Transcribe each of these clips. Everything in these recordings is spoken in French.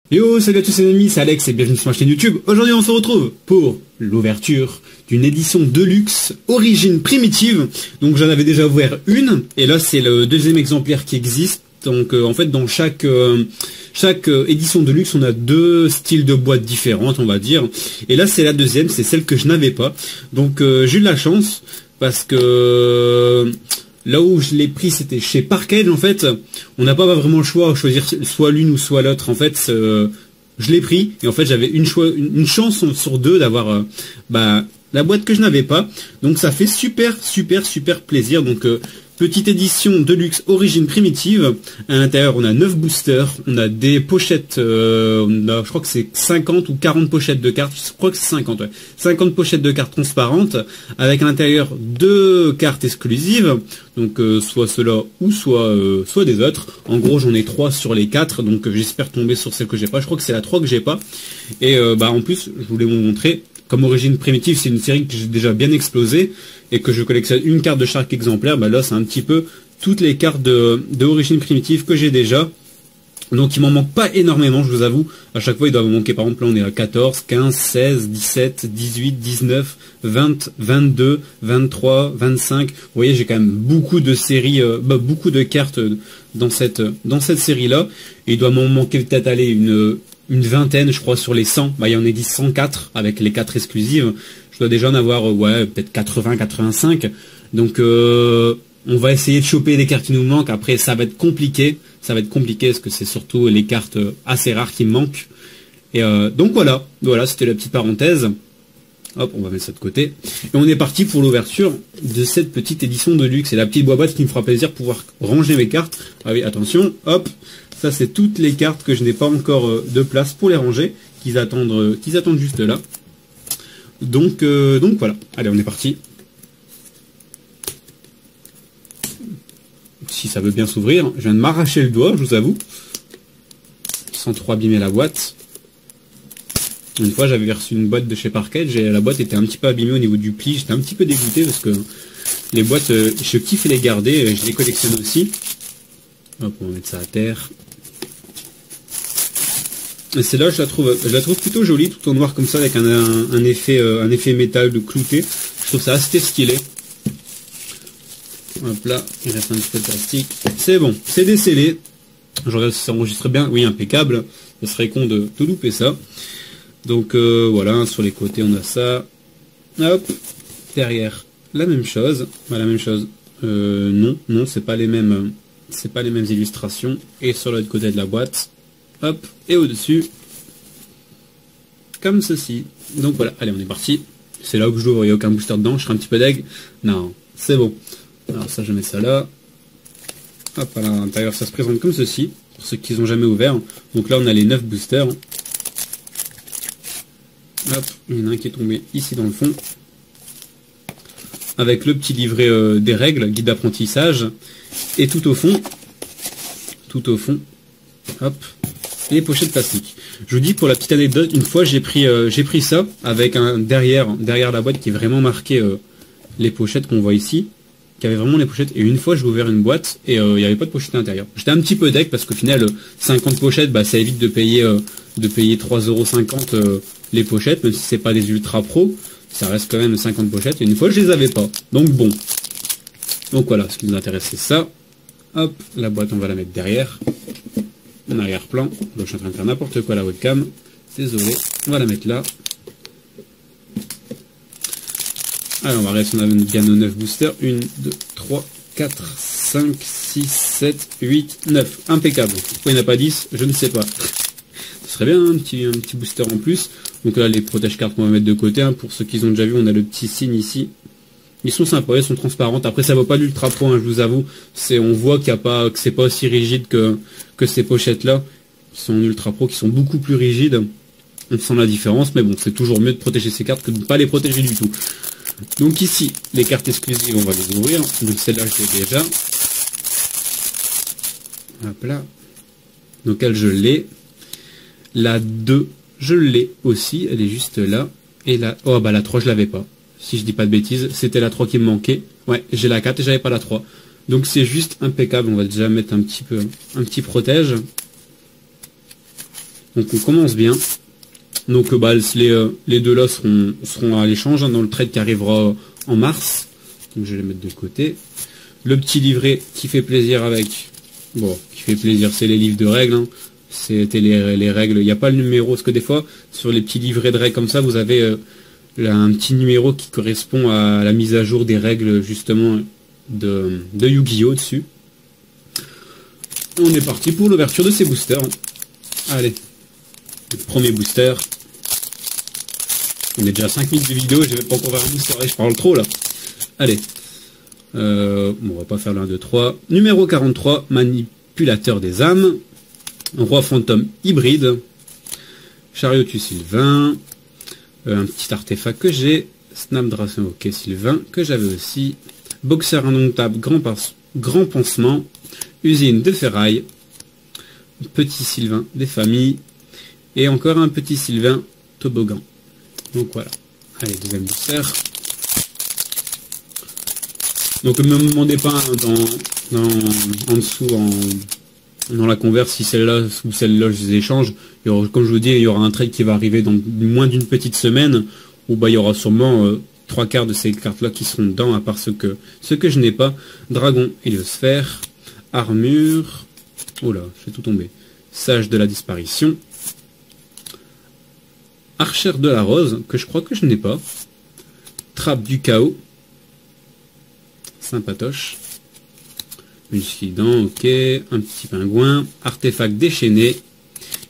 Yo, salut à tous les amis, c'est Alex et bienvenue sur ma chaîne YouTube. Aujourd'hui on se retrouve pour l'ouverture d'une édition Deluxe Origine Primitive. Donc j'en avais déjà ouvert une, et là c'est le deuxième exemplaire qui existe. Donc en fait dans chaque édition Deluxe on a deux styles de boîtes différentes on va dire. Et là c'est la deuxième, c'est celle que je n'avais pas. Donc j'ai eu de la chance parce que... Là où je l'ai pris, c'était chez Parked, en fait. On n'a pas vraiment le choix à choisir soit l'une ou soit l'autre. En fait, je l'ai pris. Et en fait, j'avais une chance sur deux d'avoir la boîte que je n'avais pas. Donc, ça fait super plaisir. Donc, petite édition Deluxe Origine Primitive. À l'intérieur, on a 9 boosters. On a des pochettes. Je crois que c'est 50 ou 40 pochettes de cartes. Je crois que c'est 50, ouais. 50 pochettes de cartes transparentes. Avec à l'intérieur 2 cartes exclusives. Donc, soit ceux-là ou soit des autres. En gros, j'en ai 3 sur les 4. Donc, j'espère tomber sur celle que j'ai pas. Je crois que c'est la 3 que j'ai pas. Et en plus, je voulais vous montrer. Comme Origine Primitive, c'est une série que j'ai déjà bien explosée et que je collectionne une carte de chaque exemplaire. Là, c'est un petit peu toutes les cartes de Origine Primitive que j'ai déjà. Donc, il m'en manque pas énormément, je vous avoue. À chaque fois, il doit me manquer. Par exemple, là, on est à 14, 15, 16, 17, 18, 19, 20, 22, 23, 25. Vous voyez, j'ai quand même beaucoup de séries, beaucoup de cartes dans cette série-là. Et il doit m'en manquer peut-être aller une vingtaine, je crois, sur les 100. Il y en a dit 104 avec les 4 exclusives. Je dois déjà en avoir, peut-être 80, 85. Donc, on va essayer de choper les cartes qui nous manquent. Après, ça va être compliqué. Ça va être compliqué parce que c'est surtout les cartes assez rares qui me manquent. Et donc voilà, c'était la petite parenthèse. Hop, on va mettre ça de côté. Et on est parti pour l'ouverture de cette petite édition de luxe. Et la petite boîte qui me fera plaisir de pouvoir ranger mes cartes. Ah oui, attention, hop. Ça, c'est toutes les cartes que je n'ai pas encore de place pour les ranger, qu'ils attendent juste là. Donc voilà. Allez, on est parti. Si ça veut bien s'ouvrir. Je viens de m'arracher le doigt, je vous avoue. Sans trop abîmer la boîte. Une fois, j'avais reçu une boîte de chez Parked. La boîte était un petit peu abîmée au niveau du pli. J'étais un petit peu dégoûté parce que les boîtes, je kiffe les garder. Je les collectionne aussi. Hop, on va mettre ça à terre. Et celle-là, je la trouve plutôt jolie, tout en noir comme ça, avec un effet métal de clouté. Je trouve ça assez stylé. Hop là, il reste un petit peu de plastique. C'est bon, c'est décellé. Je regarde si ça enregistre bien. Oui, impeccable. Ce serait con de louper ça. Donc voilà, sur les côtés, on a ça. Hop, derrière, la même chose. La même chose. Non, c'est pas les mêmes illustrations. Et sur l'autre côté de la boîte. Hop, et au-dessus, comme ceci. Donc voilà, allez, on est parti. C'est là où je l'ouvre, il n'y a aucun booster dedans, je serai un petit peu deg. Non, c'est bon. Alors ça, je mets ça là. Hop, à l'intérieur, ça se présente comme ceci, pour ceux qui n'ont jamais ouvert. Donc là, on a les 9 boosters. Hop, il y en a un qui est tombé ici dans le fond. Avec le petit livret des règles, guide d'apprentissage. Et tout au fond, hop, les pochettes plastiques. Je vous dis pour la petite anecdote, une fois j'ai pris ça avec un derrière la boîte qui est vraiment marqué les pochettes qu'on voit ici, qui avait vraiment les pochettes. Et une fois j'ai ouvert une boîte et il n'y avait pas de pochette à l'intérieur. J'étais un petit peu deg parce qu'au final 50 pochettes, ça évite de payer 3,50 € les pochettes, même si c'est pas des ultra pro, ça reste quand même 50 pochettes. Et une fois je les avais pas. Donc bon. Donc voilà, ce qui nous intéresse c'est ça. Hop, la boîte on va la mettre derrière. En arrière-plan, donc je suis en train de faire n'importe quoi à la webcam, désolé, on va la mettre là. Alors on va regarder si on a bien nos 9 boosters, 1, 2, 3, 4, 5, 6, 7, 8, 9, impeccable. Pourquoi il n'y en a pas 10, je ne sais pas. Ce serait bien un petit booster en plus. Donc là les protège-cartes qu'on va mettre de côté, pour ceux qui ont déjà vu, on a le petit signe ici. Ils sont sympas, ils sont transparentes. Après, ça vaut pas l'ultra pro, je vous avoue. On voit que c'est pas aussi rigide que ces pochettes-là, qui sont ultra pro, qui sont beaucoup plus rigides. On sent la différence, mais bon, c'est toujours mieux de protéger ces cartes que de ne pas les protéger du tout. Donc ici, les cartes exclusives, on va les ouvrir. Donc celle-là, je l'ai déjà. Hop là. Donc elle, je l'ai. La 2, je l'ai aussi. Elle est juste là. Et la... Oh, la 3, je l'avais pas. Si je dis pas de bêtises, c'était la 3 qui me manquait. Ouais, j'ai la 4 et j'avais pas la 3. Donc c'est juste impeccable. On va déjà mettre un petit protège. Donc on commence bien. Donc bah, les deux là seront à l'échange dans le trade qui arrivera en mars. Donc je vais les mettre de côté. Le petit livret qui fait plaisir avec... Bon, qui fait plaisir, c'est les livres de règles. Hein. C'était les règles. Il n'y a pas le numéro, parce que des fois, sur les petits livrets de règles comme ça, vous avez un petit numéro qui correspond à la mise à jour des règles, justement, de Yu-Gi-Oh! Dessus. On est parti pour l'ouverture de ces boosters. Allez, le premier booster. On est déjà à 5 minutes de vidéo, je vais pas encore faire un booster, je parle trop là. Allez. Bon, on va pas faire le 1, 2, 3. Numéro 43, manipulateur des âmes. Roi fantôme hybride. Chariotus Sylvain. Un petit artefact que j'ai. Snapdragon, ok, Sylvain, que j'avais aussi. Boxeur indomptable, grand pansement. Usine de ferraille. Petit Sylvain des familles. Et encore un petit Sylvain toboggan. Donc voilà. Allez, deuxième booster. Donc ne me demandez pas en dessous dans la converse si celle-là ou celle-là je les échange. Comme je vous dis, il y aura un trade qui va arriver dans moins d'une petite semaine où bah, il y aura sûrement 3/4 de ces cartes-là qui seront dedans, à part ce que je n'ai pas. Dragon héliosphère, armure, oh là, je vais tout tomber. Sage de la disparition, archère de la rose, que je crois que je n'ai pas. Trappe du chaos, sympatoche. Une Skidan, ok. Un petit pingouin. Artefact déchaîné.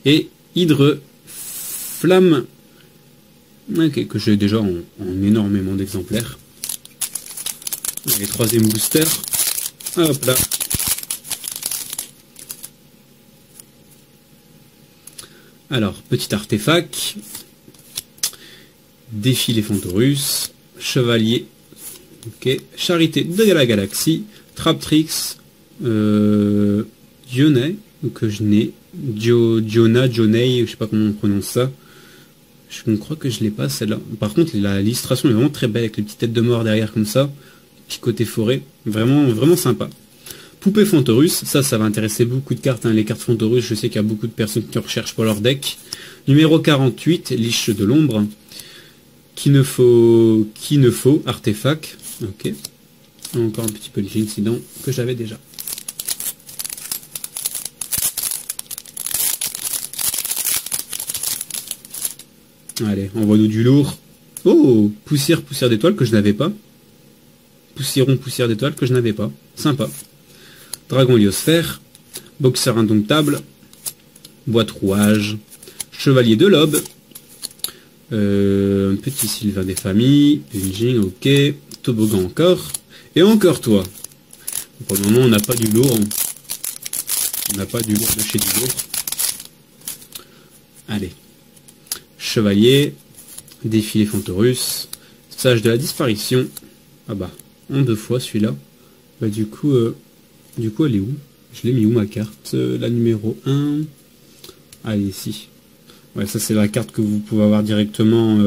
Et hydre flamme. Ok, que j'ai déjà en énormément d'exemplaires. Les troisième booster. Hop là. Alors, petit artefact. Défilé Fantorus. Chevalier. Ok. Charité de la galaxie. Traptrix. Dionay, que je n'ai. Dionay, je sais pas comment on prononce ça. Je crois que je l'ai pas celle-là. Par contre, l'illustration est vraiment très belle avec les petites têtes de mort derrière comme ça. Petit côté forêt. Vraiment, vraiment sympa. Poupée Fantorus, ça va intéresser beaucoup de cartes. Hein. Les cartes Fantorus, je sais qu'il y a beaucoup de personnes qui recherchent pour leur deck. Numéro 48, Liche de l'ombre. Qu'il ne faut, artefact. Ok. Encore un petit peu de incident que j'avais déjà. Allez, envoie-nous du lourd. Oh, poussière d'étoiles que je n'avais pas. Poussière d'étoiles que je n'avais pas. Sympa. Dragon héliosphère. Boxeur indomptable. Boîte rouage. Chevalier de l'aube. Petit Sylvain des familles. Punging, ok. Toboggan encore. Et encore toi. Pour le moment, on n'a pas du lourd. On n'a pas du lourd de chez du lourd. Allez. Chevalier. Défilé Fantorus. Sage de la disparition. Ah bah, en 2 fois celui-là. Bah du coup, elle est où? Je l'ai mis où ma carte? La numéro 1. Allez, ici. Ouais, ça c'est la carte que vous pouvez avoir directement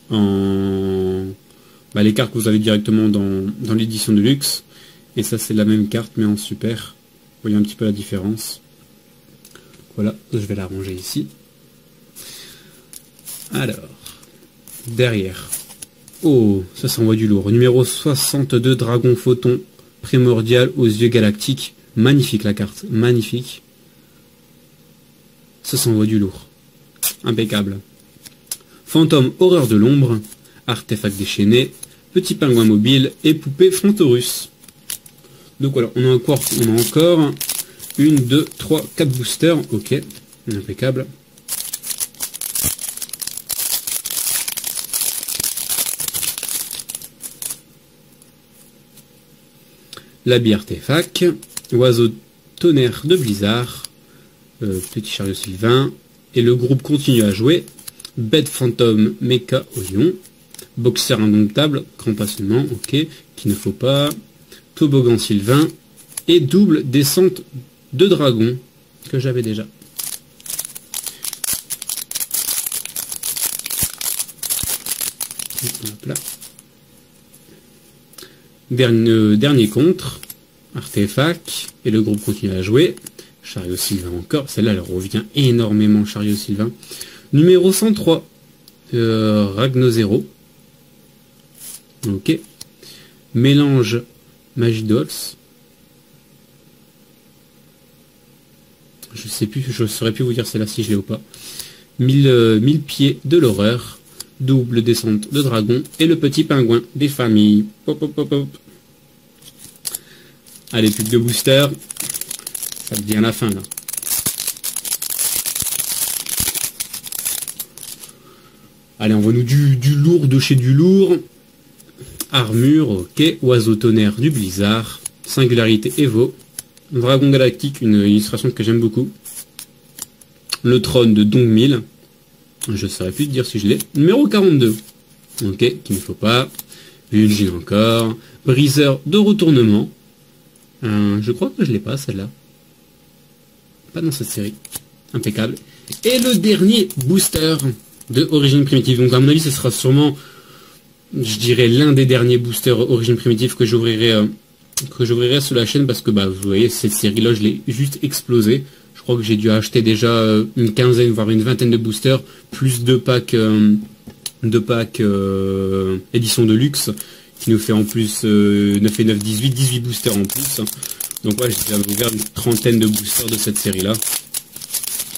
bah, les cartes que vous avez directement dans l'édition de luxe. Et ça c'est la même carte mais en super. Vous voyez un petit peu la différence. Voilà, je vais la ranger ici. Alors, derrière. Oh, ça s'envoie du lourd. Numéro 62, Dragon Photon, primordial aux yeux galactiques. Magnifique la carte, magnifique. Ça s'envoie du lourd. Impeccable. Fantôme horreur de l'ombre, artefact déchaîné, petit pingouin mobile et poupée Fantorus. Donc voilà, on a encore 1, 2, 3, 4 boosters. Ok, impeccable. L'habit artefact, oiseau tonnerre de blizzard, petit chariot sylvain, et le groupe continue à jouer. Bête fantôme mecha oignon, boxeur indomptable, grand passionnement, ok, qu'il ne faut pas, toboggan sylvain, et double descente de dragon, que j'avais déjà. Hop là. Dernier contre, artefact, et le groupe continue à jouer. Chariot Sylvain encore. Celle-là, elle revient énormément, Chariot Sylvain. Numéro 103. Ragnozero. Ok. Mélange Magidols. Je sais plus, je saurais plus vous dire celle-là si je l'ai ou pas. 1000 pieds de l'horreur. Double descente de dragon. Et le petit pingouin des familles. Pop, pop, pop, pop. Allez, plus que de booster. Ça devient la fin là. Allez, envoie-nous du lourd de chez du lourd. Armure, ok. Oiseau tonnerre du blizzard. Singularité Evo. Dragon galactique, une illustration que j'aime beaucoup. Le trône de Dongmil. Je ne saurais plus te dire si je l'ai. Numéro 42. Ok, qu'il ne faut pas. Vulgine encore. Briseur de retournement. Je crois que je l'ai pas celle-là. Pas dans cette série. Impeccable. Et le dernier booster de Origine Primitive. Donc à mon avis ce sera sûrement, je dirais, l'un des derniers boosters Origine Primitive que j'ouvrirai sur la chaîne, parce que bah vous voyez cette série là je l'ai juste explosé. Je crois que j'ai dû acheter déjà une quinzaine voire une vingtaine de boosters, plus deux packs édition de luxe qui nous fait en plus 9 et 9 18 boosters en plus. Donc ouais, j'ai déjà ouvert une trentaine de boosters de cette série là.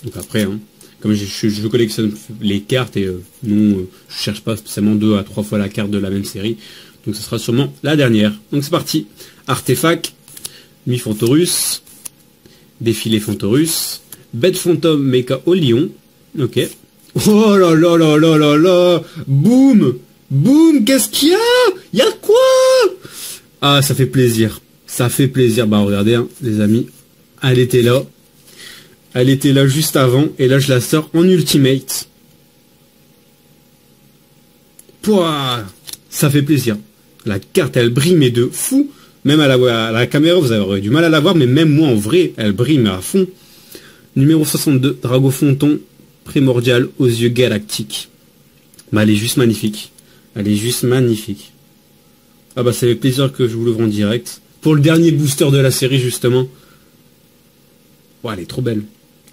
Donc après hein, comme je collectionne les cartes et non je cherche pas spécialement 2 à 3 fois la carte de la même série. Donc ce sera sûrement la dernière. Donc c'est parti. Artefact, Mi Fantorus, Défilé Fantorus, Bête Fantôme Mecha au Lion. Ok. Oh là là là là là là. Boum. Boum. Qu'est-ce qu'il y a? Il y a quoi? Ah, ça fait plaisir. Ça fait plaisir. Bah regardez hein, les amis. Elle était là. Elle était là juste avant. Et là je la sors en ultimate. Pouah. Ça fait plaisir. La carte elle brille mais de fou. Même à la caméra vous avez du mal à la voir. Mais même moi en vrai elle brille mais à fond. Numéro 62. Dragofonton. Primordial aux yeux galactiques. Bah elle est juste magnifique. Elle est juste magnifique. Ah bah ça fait plaisir que je vous l'ouvre en direct. Pour le dernier booster de la série justement. Ouais, elle est trop belle.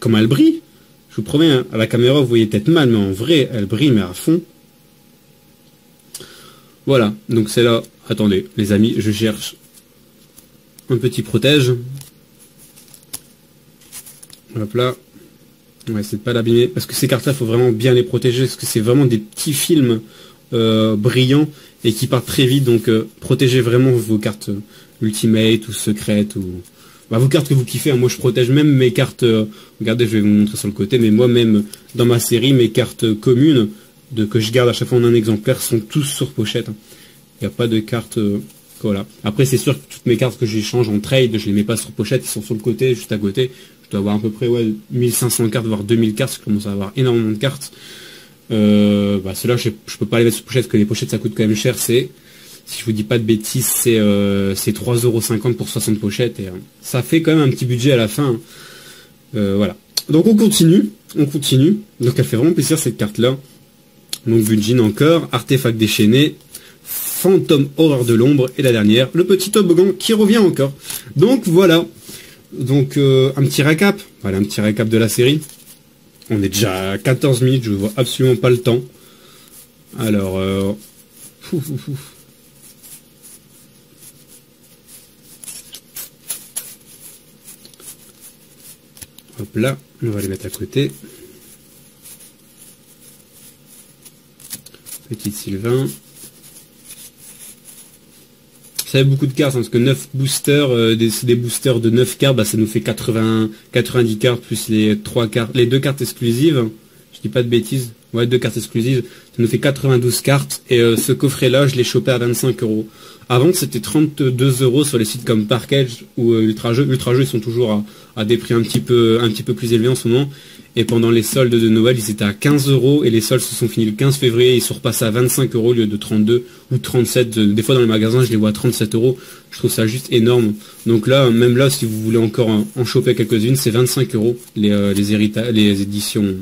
Comment elle brille. Je vous promets, hein, à la caméra vous voyez peut-être mal, mais en vrai elle brille mais à fond. Voilà, donc c'est là. Attendez les amis, je cherche un petit protège. Hop là. On va essayer de pas l'abîmer. Parce que ces cartes là, il faut vraiment bien les protéger. Parce que c'est vraiment des petits films brillants et qui partent très vite. Donc protégez vraiment vos cartes ultimate ou secrètes ou bah, vos cartes que vous kiffez. Hein. Moi je protège même mes cartes. Regardez, je vais vous montrer sur le côté. Mais moi même dans ma série, mes cartes communes que je garde à chaque fois en un exemplaire sont tous sur pochette. Hein. Il n'y a pas de cartes. Voilà. Après c'est sûr que toutes mes cartes que j'échange en trade, je les mets pas sur pochette. Ils sont sur le côté, juste à côté. Je dois avoir à peu près ouais, 1500 cartes, voire 2000 cartes. Je commence à avoir énormément de cartes. Bah, ceux-là, je peux pas les mettre sur pochette, parce que les pochettes, ça coûte quand même cher. C'est, si je vous dis pas de bêtises, c'est 3,50 € pour 60 pochettes. Et ça fait quand même un petit budget à la fin. Voilà. Donc on continue. Donc elle fait vraiment plaisir cette carte-là. Donc Vulgine encore. Artefact déchaîné. Fantôme horreur de l'ombre. Et la dernière, le petit toboggan qui revient encore. Donc voilà. Donc un petit récap. Voilà, un petit récap de la série. On est déjà à 14 minutes, je ne vois absolument pas le temps. Alors, hop là, on va les mettre à côté. Petite Sylvain. Ça fait beaucoup de cartes, hein, parce que 9 boosters, des boosters de 9 cartes, bah, ça nous fait 90 cartes, plus les 2 cartes exclusives. Je dis pas de bêtises. Ouais, 2 cartes exclusives. Ça nous fait 92 cartes. Et ce coffret-là, je l'ai chopé à 25 €. Avant, c'était 32 € sur les sites comme Parkage ou Ultrajeux. Ultrajeux, ils sont toujours à des prix un petit peu plus élevés en ce moment. Et pendant les soldes de Noël, ils étaient à 15 € et les soldes se sont finis le 15 février. Ils sont repassés à 25 € au lieu de 32 ou 37. Des fois dans les magasins, je les vois à 37 €. Je trouve ça juste énorme. Donc là, même là, si vous voulez encore en choper quelques-unes, c'est 25 € les éditions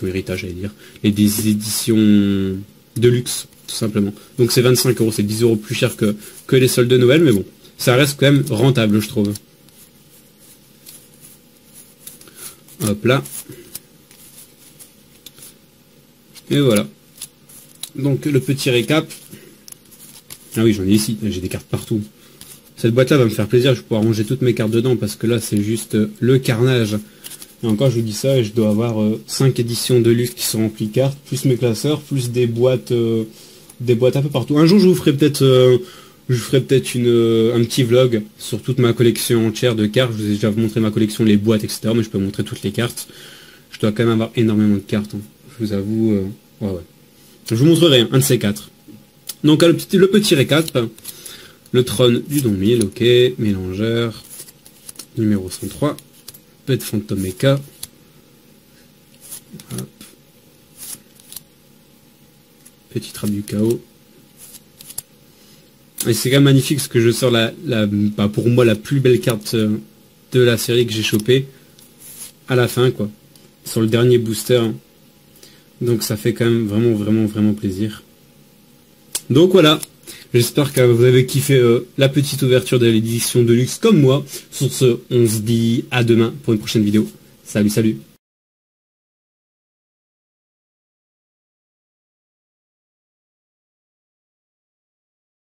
héritage, j'allais dire. Et des éditions de luxe, tout simplement. Donc c'est 25 €, c'est 10 € plus cher que les soldes de Noël, mais bon, ça reste quand même rentable, je trouve. Hop là. Et voilà. Donc le petit récap. Ah oui, j'en ai ici, j'ai des cartes partout. Cette boîte là va me faire plaisir, je vais pouvoir ranger toutes mes cartes dedans parce que là c'est juste le carnage. Et encore je vous dis ça, je dois avoir 5 éditions de luxe qui sont remplies de cartes, plus mes classeurs, plus des boîtes un peu partout. Un jour je vous ferai peut-être un petit vlog sur toute ma collection entière de cartes. Je vous ai déjà montré ma collection, les boîtes, etc. Mais je peux montrer toutes les cartes. Je dois quand même avoir énormément de cartes, hein. Je vous avoue. Ouais. Je vous montrerai un de ces 4. Donc le petit récap. Le trône du Don 1000, ok. Mélangeur. Numéro 103. Pet Phantom Mecha. Hop. Petit trappe du chaos. Et c'est quand même magnifique parce que je sors pour moi la plus belle carte de la série que j'ai chopée à la fin, quoi. Sur le dernier booster. Donc ça fait quand même vraiment plaisir. Donc voilà. J'espère que vous avez kiffé la petite ouverture de l'édition de luxe comme moi. Sur ce, on se dit à demain pour une prochaine vidéo. Salut.